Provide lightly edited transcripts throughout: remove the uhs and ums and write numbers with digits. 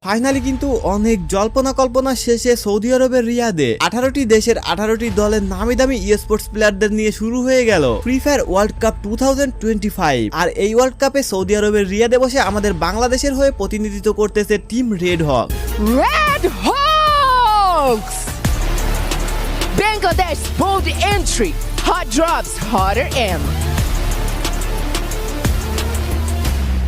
Finally কিন্তু অনেক জল্পনা কল্পনা শেষে সৌদি আরবের রিয়াদে 18টি দেশের 18টি দলের নামি দামি স্পোর্টস প্লেয়ারদের নিয়ে শুরু হয়ে গেল ফ্রি ফায়ার ওয়ার্ল্ড কাপ 2025। আর এই ওয়ার্ল্ড কাপে সৌদি আরবের রিয়াদে বসে আমাদের বাংলাদেশের হয়ে প্রতিনিধিত্ব করতেছে টিম রেড হক। Red Hawks! Bangladesh bold entry. Hot drops, hotter M.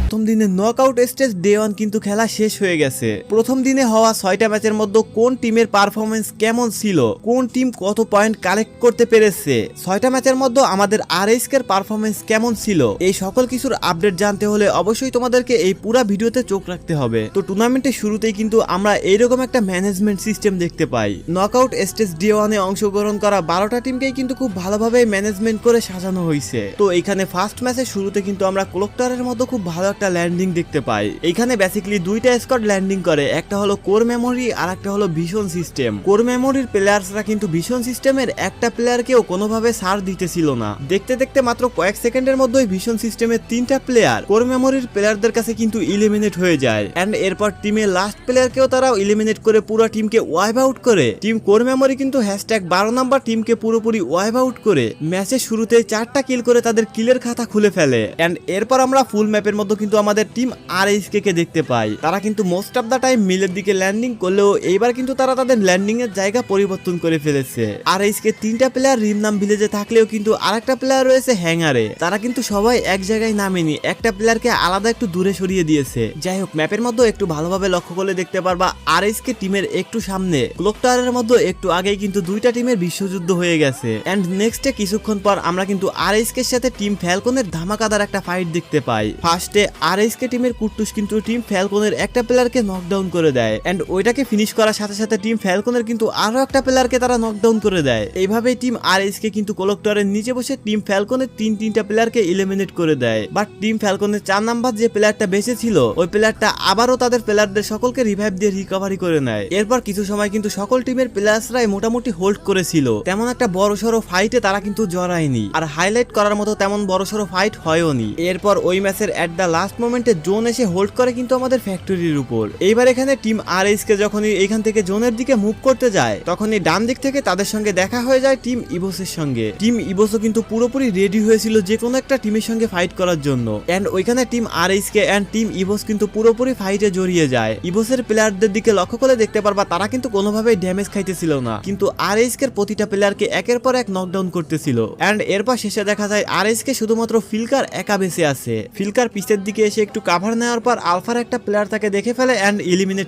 প্রথম দিনে নকআউট স্টেজ ডে 1 কিন্তু খেলা শেষ হয়ে গেছে। প্রথম দিনে হওয়া 6টা ম্যাচের মধ্যে কোন টিমের পারফরমেন্স কেমন ছিল, কোন টিম কত পয়েন্ট কালেক্ট করতে পেরেছে, 6টা ম্যাচের মধ্যে আমাদের আরএসকে এর পারফরমেন্স কেমন ছিল, এই সকল কিছুর আপডেট জানতে হলে অবশ্যই তোমাদেরকে এই পুরো ভিডিওতে চোখ রাখতে হবে। তো টুর্নামেন্টের শুরুতেই কিন্তু আমরা এইরকম একটা ম্যানেজমেন্ট সিস্টেম দেখতে পাই। নকআউট স্টেজ ডে 1 এ অংশগ্রহণ করা 12টা টিমকেই কিন্তু খুব ভালোভাবে ম্যানেজমেন্ট করে সাজানো হয়েছে। তো এইখানে ফার্স্ট ম্যাচের শুরুতে কিন্তু আমরা ক্লকটারের মধ্যে খুব ভালো একটা ল্যান্ডিং দেখতে পাই। এইখানে বেসিক্যালি দুইটা স্কোয়াড ল্যান্ডিং করে, একটা হলো কোর মেমোরি আর একটা হলো ভিশন সিস্টেম। কোর মেমোরির প্লেয়ার্সরা কিন্তু ভিশন সিস্টেমের একটা প্লেয়ারকেও কোনোভাবে ছাড় দিতেছিল না। দেখতে দেখতে মাত্র কয়েক সেকেন্ডের মধ্যেই ভিশন সিস্টেমের 3টা প্লেয়ার কোর মেমোরির প্লেয়ারদের কাছে কিন্তু ইলিমিনেট হয়ে যায়। এন্ড এরপর টিমের লাস্ট প্লেয়ারকেও তারা ইলিমিনেট করে পুরো টিমকে ওয়াইপ আউট করে টিম কোর মেমোরি কিন্তু #12 নাম্বার টিমকে পুরোপুরি ওয়াইপ আউট করে ম্যাচের শুরুতে 4টা কিল করে তাদের কিলের খাতা খুলে ফেলে। এন্ড এরপর আমরা ফুল ম্যাপের মধ্যে কিন্তু আমাদের টিম আরএসকে কে দেখতে পাই। তারা কিন্তু মোস্ট অফ দা টাইম মিলের দিকে ল্যান্ডিং করলেও এইবার কিন্তু তারা তাদের ল্যান্ডিং এর জায়গা পরিবর্তন করে ফেলেছে। আরএসকে 3টা প্লেয়ার রিমনাম ভিলেজে থাকলেও কিন্তু আরেকটা প্লেয়ার রয়েছে হ্যাঙ্গারে। তারা কিন্তু সবাই এক জায়গায় নামেনি, একটা প্লেয়ারকে আলাদা একটু দূরে সরিয়ে দিয়েছে। যাই হোক, ম্যাপের মধ্যে একটু ভালোভাবে লক্ষ্য করলে দেখতে পারবা আরএসকে টিমের একটু সামনে ক্লক টাওয়ারের মধ্যে একটু আগেই কিন্তু দুইটা টিমের বিশ্বযুদ্ধ হয়ে গেছে। এন্ড নেক্সটে কিছুক্ষণ পর আমরা কিন্তু আরএসকে এর সাথে টিম ফ্যালকনের ধামাকাদার একটা ফাইট দেখতে পাই। ফার্স্টে আরএসকে টিমের কুট্টুস কিন্তু টিম ফ্যালকনের একটা প্লেয়ারকে নকডাউন করে দেয়। এন্ড ওইটাকে ফিনিশ করার সাথে সাথে টিম ফ্যালকনের কিন্তু আরো একটা প্লেয়ারকে তারা নকডাউন করে দেয়। এইভাবেই টিম আরএসকে কিন্তু ক্লক টাওয়ারের নিচে বসে টিম ফ্যালকনের তিনটা প্লেয়ারকে এলিমিনেট করে দেয়। বাট টিম ফ্যালকনের 4 নাম্বার যে প্লেয়ারটা বেঁচে ছিল ওই প্লেয়ারটা আবারও তাদের প্লেয়ারদের সকলকে রিভাইভ দিয়ে রিকভারি করে নেয়। এরপর কিছু সময় কিন্তু সকল টিমের প্লেয়ার্সরাই মোটামুটি হোল্ড করেছিল, তেমন একটা বড়সড় ফাইটে তারা কিন্তু জড়ায়নি, আর হাইলাইট করার মতো তেমন বড়সড় ফাইট হয়ওনি। এরপর ওই ম্যাচের এট দ্য লাস্ট মোমেন্টে জোন এসে হোল্ড করে কিন্তু আমাদের ফ্যাক্টরির উপর। এইবার এখানে টিম আরএসকে যখনই এখান থেকে জোনের দিকে মুভ করতে যায় তখনই ডান দিক থেকে তাদের সঙ্গে দেখা হয়ে যায় টিম ইভোসের সঙ্গে। টিম ইভোসও কিন্তু পুরোপুরি রেডি হয়েছিল যে কোনো একটা টিমের সঙ্গে ফাইট করার জন্য। এন্ড ওইখানে team RSK and team Evos কিন্তু পুরোপুরি ফাইটে জড়িয়ে যায়। ইভোসের প্লেয়ারদের দিকে লক্ষ্য করে দেখতে পারবা তারা কিন্তু কোনোভাবেই ড্যামেজ খাইতেছিল না, কিন্তু আরএসকে প্রতিটা প্লেয়ারকে একের পর এক নকডাউন করতেছিল। এন্ড এরপর শেষে দেখা যায় আরএসকে শুধুমাত্র ফিলকার একা বেঁচে আছে। ফিলকার পিছের দিকে এসে একটু কাভার নেওয়ার পর আলফার একটা প্লেয়ার তাকে দেখে ফেলে এন্ড এলিমিনেট